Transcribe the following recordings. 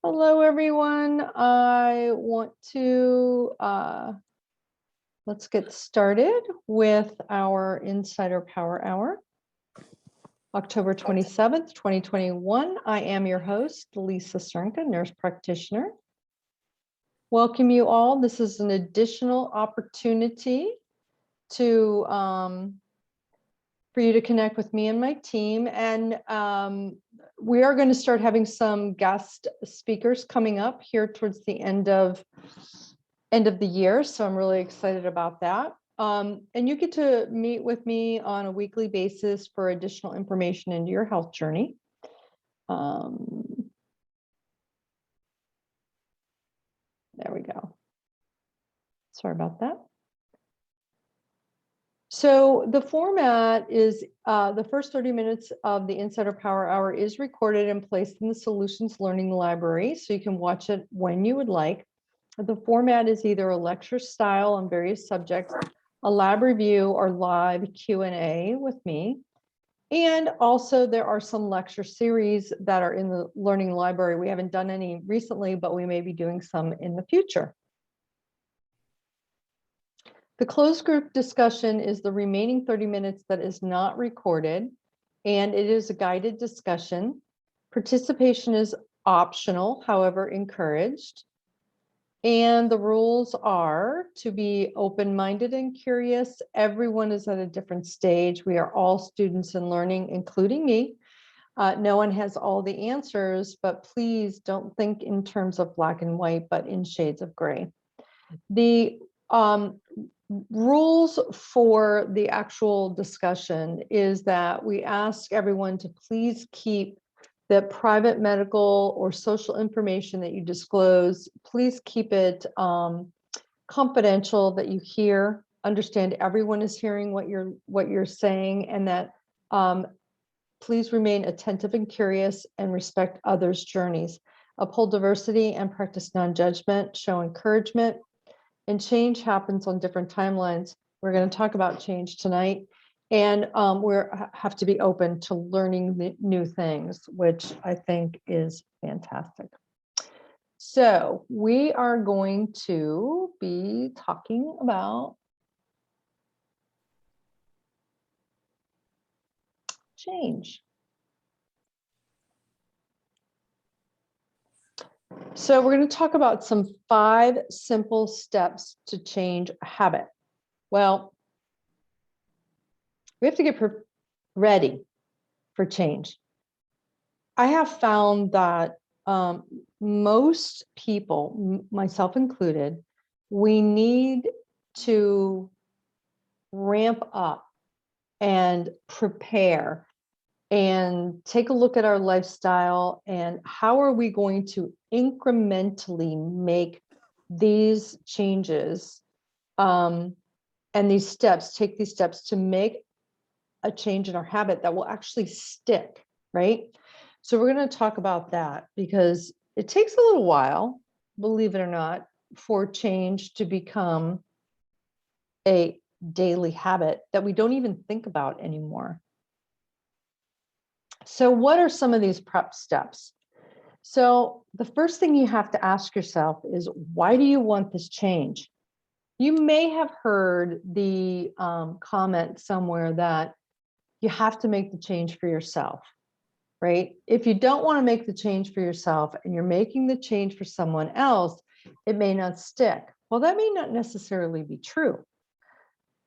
Hello, everyone. I want to let's get started with our Insider Power Hour, October 27th, 2021. I am your host, Lisa Sternka, nurse practitioner. Welcome you all. This is an additional opportunity to for you to connect with me and my team. And we are going to start having some guest speakers coming up here towards the end of the year. So I'm really excited about that. And you get to meet with me on a weekly basis for additional information into your health journey. There we go. Sorry about that. So the format is the first 30 minutes of the Insider Power Hour is recorded and placed in the Solutions Learning Library, so you can watch it when you would like. The format is either a lecture style on various subjects, a lab review, or live Q&A with me. And also there are some lecture series that are in the Learning Library. We haven't done any recently, but we may be doing some in the future. The closed group discussion is the remaining 30 minutes that is not recorded, and it is a guided discussion. Participation is optional, however, encouraged. And the rules are to be open-minded and curious. Everyone is at a different stage. We are all students in learning, including me. No one has all the answers, but please don't think in terms of black and white, but in shades of gray. The rules for the actual discussion is that we ask everyone to please keep the private medical or social information that you disclose, please keep it confidential, that you understand everyone is hearing what you're saying, and that please remain attentive and curious and respect others' journeys. Uphold diversity and practice non-judgment, show encouragement. And change happens on different timelines. We're going to talk about change tonight. And we have to be open to learning new things, which I think is fantastic. So we are going to be talking about change. So we're going to talk about some 5 simple steps to change a habit. Well, we have to get ready for change. I have found that most people, myself included, we need to ramp up and prepare and take a look at our lifestyle and how are we going to incrementally make these changes and these steps, take these steps to make a change in our habit that will actually stick, right? So we're going to talk about that because it takes a little while, believe it or not, for change to become a daily habit that we don't even think about anymore. So what are some of these prep steps? So the first thing you have to ask yourself is, why do you want this change? You may have heard the comment somewhere that you have to make the change for yourself, right? If you don't want to make the change for yourself and you're making the change for someone else, it may not stick. Well, that may not necessarily be true.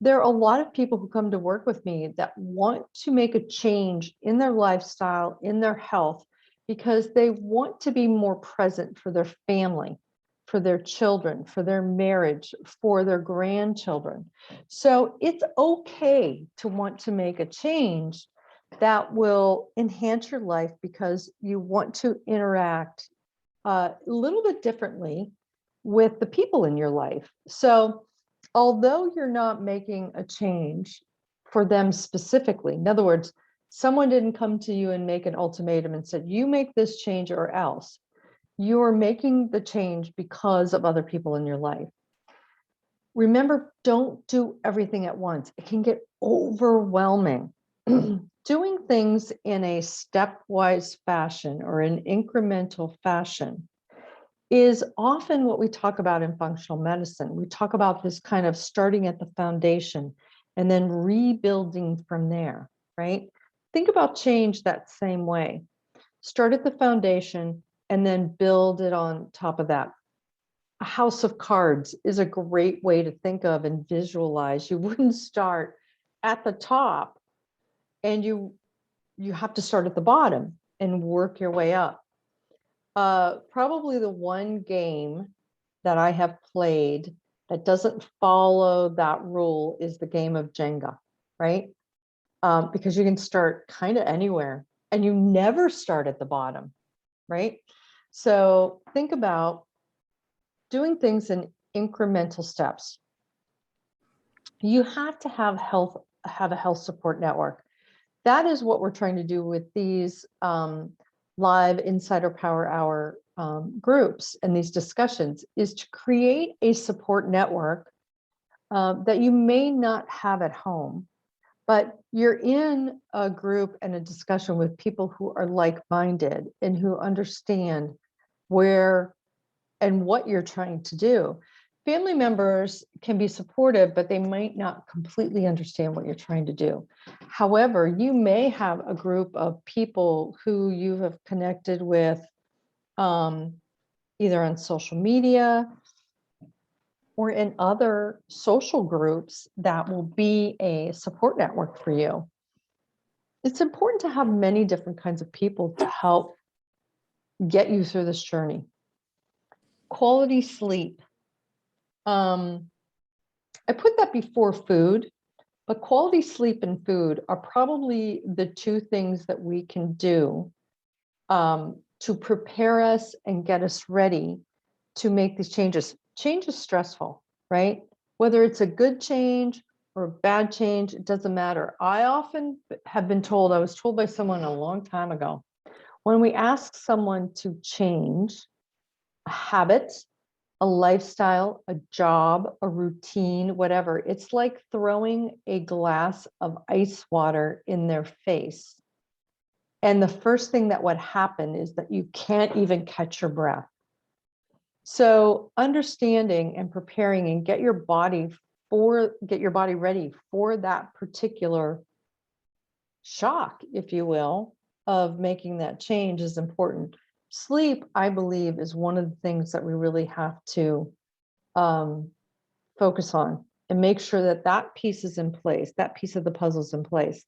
There are a lot of people who come to work with me that want to make a change in their lifestyle, in their health, because they want to be more present for their family, for their children, for their marriage, for their grandchildren. So it's okay to want to make a change that will enhance your life because you want to interact a little bit differently with the people in your life. So although you're not making a change for them specifically, in other words, someone didn't come to you and make an ultimatum and said, you make this change or else. You're making the change because of other people in your life. Remember, don't do everything at once. It can get overwhelming. Doing things in a stepwise fashion or an incremental fashion is often what we talk about in functional medicine. We talk about this kind of starting at the foundation and then rebuilding from there, right? Think about change that same way. Start at the foundation and then build it on top of that. A house of cards is a great way to think of and visualize. You wouldn't start at the top, and you have to start at the bottom and work your way up. Probably the one game that I have played that doesn't follow that rule is the game of Jenga, right? Because you can start kind of anywhere and you never start at the bottom, right? So think about doing things in incremental steps. You have to have a health support network. That is what we're trying to do with these live Insider Power Hour groups and these discussions, is to create a support network that you may not have at home, but you're in a group and a discussion with people who are like-minded and who understand where and what you're trying to do. Family members can be supportive, but they might not completely understand what you're trying to do. However, you may have a group of people who you have connected with either on social media or in other social groups that will be a support network for you. It's important to have many different kinds of people to help get you through this journey. Quality sleep. I put that before food, but quality sleep and food are probably the two things that we can do to prepare us and get us ready to make these changes. Change is stressful, right? Whether it's a good change or a bad change, it doesn't matter. I often have been told, I was told by someone a long time ago, when we ask someone to change a habit, a lifestyle, a job, a routine, whatever, it's like throwing a glass of ice water in their face. And the first thing that would happen is that you can't even catch your breath. So understanding and preparing and get your body ready for that particular shock, if you will, of making that change is important. Sleep, I believe, is one of the things that we really have to focus on and make sure that that piece is in place, that piece of the puzzle is in place.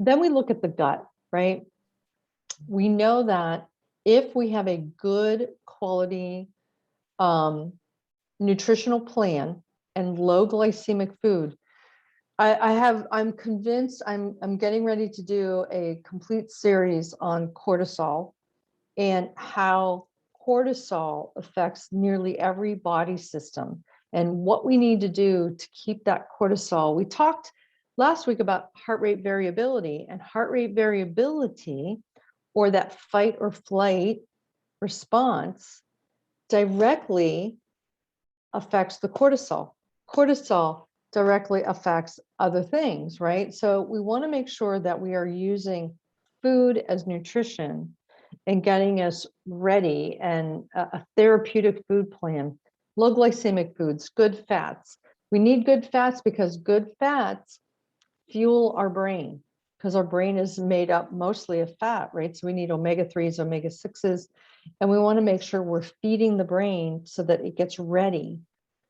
Then we look at the gut, right? We know that if we have a good quality nutritional plan and low glycemic food, I'm convinced I'm getting ready to do a complete series on cortisol and how cortisol affects nearly every body system and what we need to do to keep that cortisol. We talked last week about heart rate variability, and heart rate variability, or that fight or flight response, directly affects the cortisol. Cortisol directly affects other things, right? So we want to make sure that we are using food as nutrition and getting us ready, and a therapeutic food plan. Low glycemic foods, good fats. We need good fats because good fats fuel our brain, because our brain is made up mostly of fat, right? So we need omega-3s, omega-6s, and we want to make sure we're feeding the brain so that it gets ready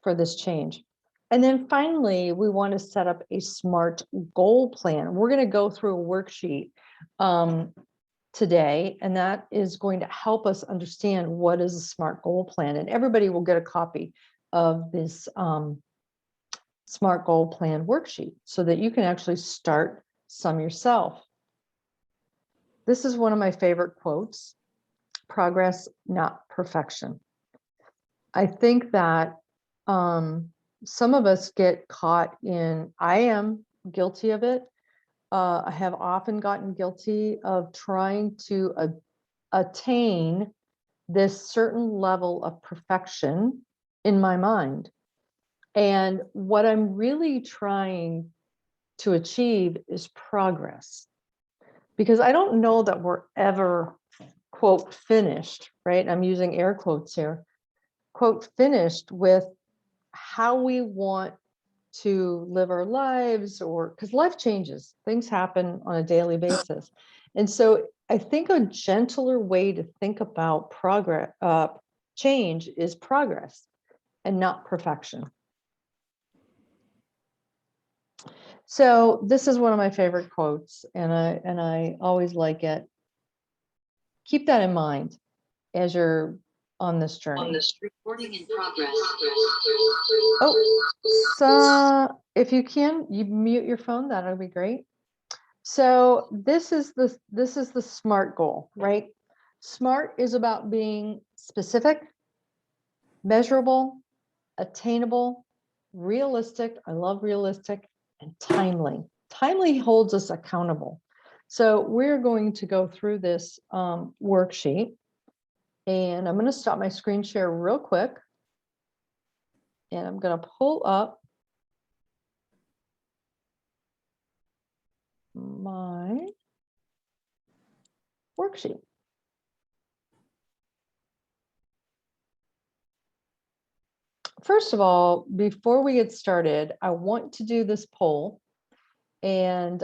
for this change. And then finally, we want to set up a SMART goal plan. We're going to go through a worksheet today, and that is going to help us understand what is a SMART goal plan. And everybody will get a copy of this SMART goal plan worksheet so that you can actually start some yourself. This is one of my favorite quotes: progress, not perfection. I think that some of us get caught in, I am guilty of it. I have often gotten guilty of trying to attain this certain level of perfection in my mind. And what I'm really trying to achieve is progress, because I don't know that we're ever quote, finished, right? I'm using air quotes here, quote, finished with how we want to live our lives, or because life changes, things happen on a daily basis. And so I think a gentler way to think about progress, change is progress and not perfection. So this is one of my favorite quotes, and I always like it. Keep that in mind as you're on this journey. On this recording in progress. Oh, so if you can, you mute your phone, that'll be great. So this is the SMART goal, right? SMART is about being specific, measurable, attainable, realistic. I love realistic, and timely. Timely holds us accountable. So we're going to go through this worksheet, and I'm going to stop my screen share real quick, and I'm going to pull up my worksheet. First of all, before we get started, I want to do this poll. And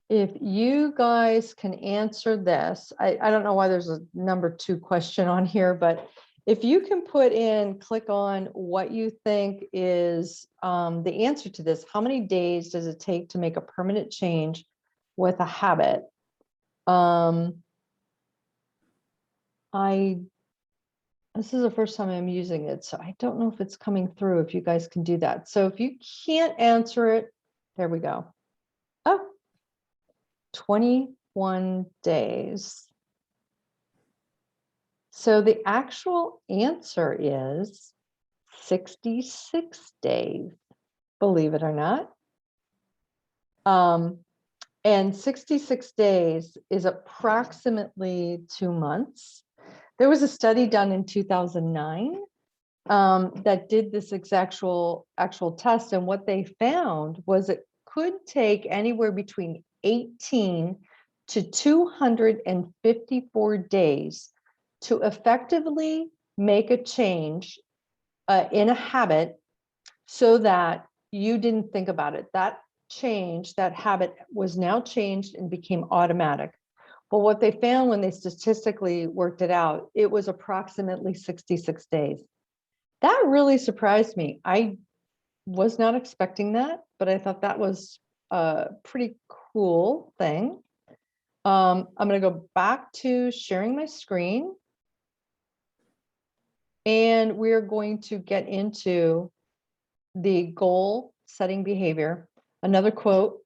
if you guys can answer this, I don't know why there's a number 2 question on here, but if you can put in, click on what you think is the answer to this. How many days does it take to make a permanent change with a habit? This is the first time I'm using it, so I don't know if it's coming through, if you guys can do that. So if you can't answer it, there we go. Oh, 21 days. So the actual answer is 66 days, believe it or not. And 66 days is approximately 2 months. There was a study done in 2009 that did this actual test, and what they found was it could take anywhere between 18 to 254 days to effectively make a change in a habit so that you didn't think about it. That change, that habit was now changed and became automatic. But what they found when they statistically worked it out, it was approximately 66 days. That really surprised me. I was not expecting that, but I thought that was a pretty cool thing. I'm going to go back to sharing my screen, and we're going to get into the goal setting behavior. Another quote,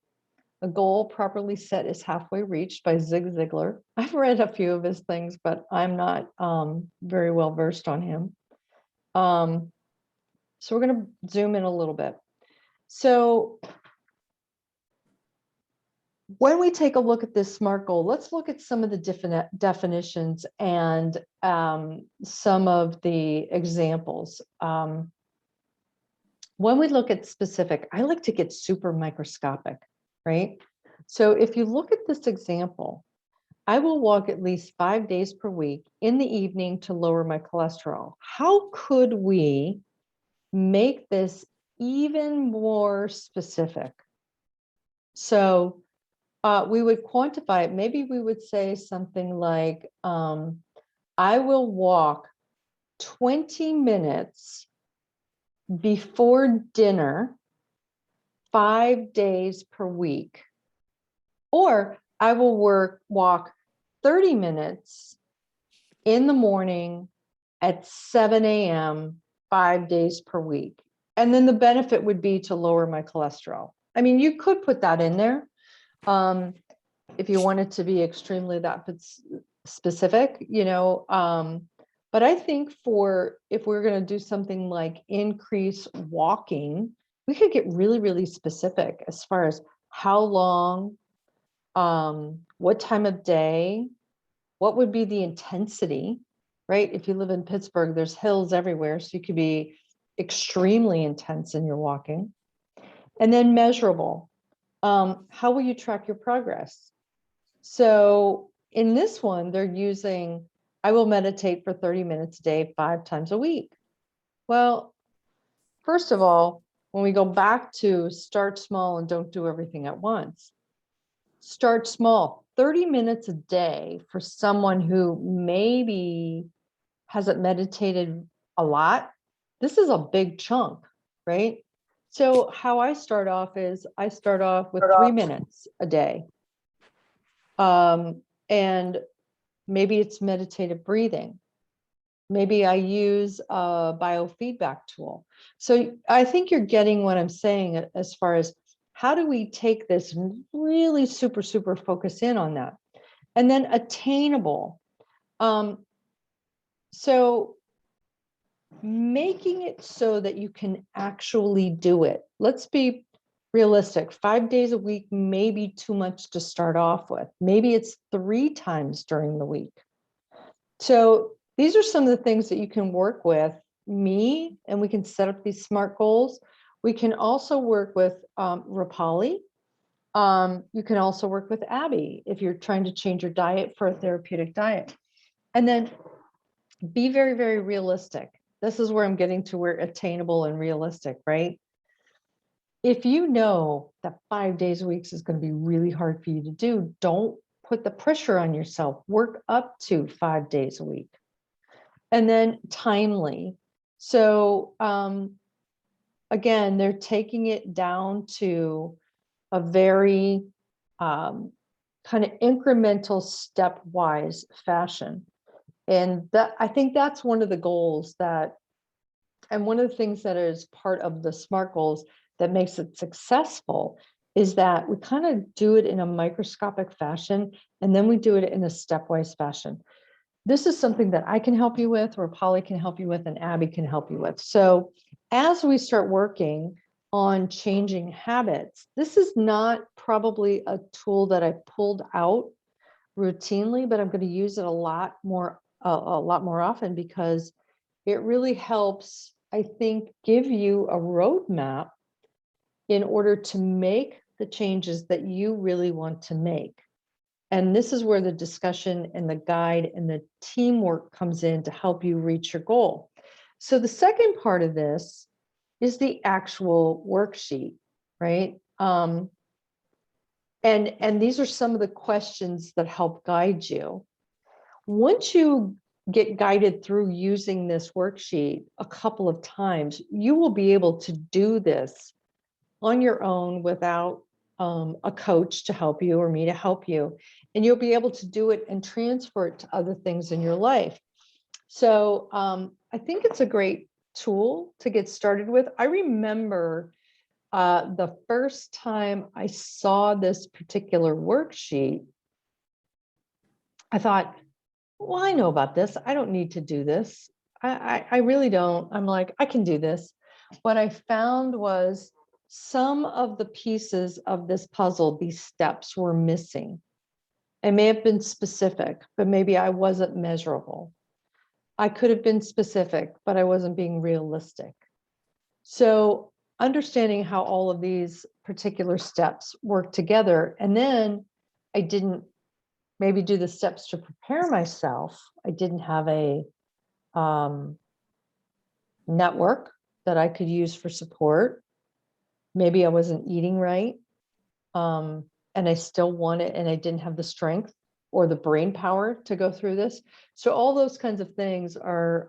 a goal properly set is halfway reached, by Zig Ziglar. I've read a few of his things, but I'm not very well versed on him. So we're going to zoom in a little bit. So when we take a look at this SMART goal, let's look at some of the definitions and some of the examples. When we look at specific, I like to get super microscopic, right? So if you look at this example, I will walk at least 5 days per week in the evening to lower my cholesterol. How could we make this even more specific? So we would quantify it. Maybe we would say something like, I will walk 20 minutes before dinner 5 days per week. Or I will walk 30 minutes in the morning at 7 a.m. 5 days per week. And then the benefit would be to lower my cholesterol. I mean, you could put that in there if you wanted to be extremely that specific, you know. But I think if we're going to do something like increase walking, we could get really, really specific as far as how long, what time of day, what would be the intensity, right? If you live in Pittsburgh, there's hills everywhere, so you could be extremely intense in your walking. And then measurable. How will you track your progress? So in this one, they're using, I will meditate for 30 minutes a day, 5 times a week. Well, first of all, when we go back to start small and don't do everything at once, start small. 30 minutes a day for someone who maybe hasn't meditated a lot. This is a big chunk, right? So how I start off is I start off with 3 minutes a day. And maybe it's meditative breathing. Maybe I use a biofeedback tool. So I think you're getting what I'm saying as far as how do we take this and really super, super focus in on that. And then attainable. So making it so that you can actually do it. Let's be realistic. 5 days a week may be too much to start off with. Maybe it's 3 times during the week. So these are some of the things that you can work with me, and we can set up these SMART goals. We can also work with Rapali. You can also work with Abby if you're trying to change your diet for a therapeutic diet. And then be very, very realistic. This is where I'm getting to where attainable and realistic, right? If you know that 5 days a week is going to be really hard for you to do, don't put the pressure on yourself. Work up to 5 days a week. And then timely. So again, they're taking it down to a very kind of incremental stepwise fashion. And that, I think that's one of the goals that, and one of the things that is part of the SMART goals that makes it successful is that we kind of do it in a microscopic fashion, and then we do it in a stepwise fashion. This is something that I can help you with, or Polly can help you with, and Abby can help you with. So as we start working on changing habits, this is not probably a tool that I pulled out routinely, but I'm going to use it a lot more often because it really helps, I think, give you a roadmap in order to make the changes that you really want to make. And this is where the discussion and the guide and the teamwork comes in to help you reach your goal. So the second part of this is the actual worksheet, right? And these are some of the questions that help guide you. Once you get guided through using this worksheet a couple of times, you will be able to do this on your own without a coach to help you or me to help you. And you'll be able to do it and transfer it to other things in your life. So I think it's a great tool to get started with. I remember the first time I saw this particular worksheet, I thought, well, I know about this. I don't need to do this. I really don't. I'm like, I can do this. What I found was some of the pieces of this puzzle, these steps were missing. I may have been specific, but maybe I wasn't measurable. I could have been specific, but I wasn't being realistic. So understanding how all of these particular steps work together, and then I didn't maybe do the steps to prepare myself. I didn't have a network that I could use for support. Maybe I wasn't eating right. And I still wanted, and I didn't have the strength or the brain power to go through this. So all those kinds of things are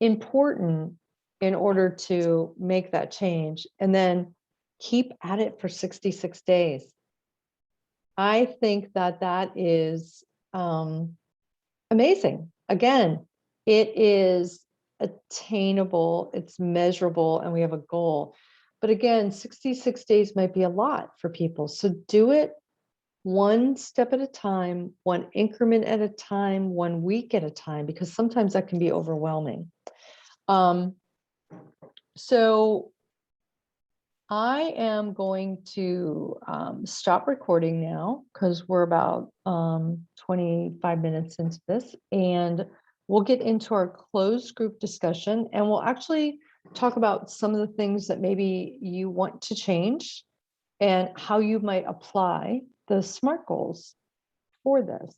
important in order to make that change. And then keep at it for 66 days. I think that that is amazing. Again, it is attainable, it's measurable, and we have a goal. But again, 66 days might be a lot for people. So do it one step at a time, one increment at a time, 1 week at a time, because sometimes that can be overwhelming. So I am going to stop recording now because we're about 25 minutes into this, and we'll get into our closed group discussion, and we'll actually talk about some of the things that maybe you want to change and how you might apply the SMART goals for this.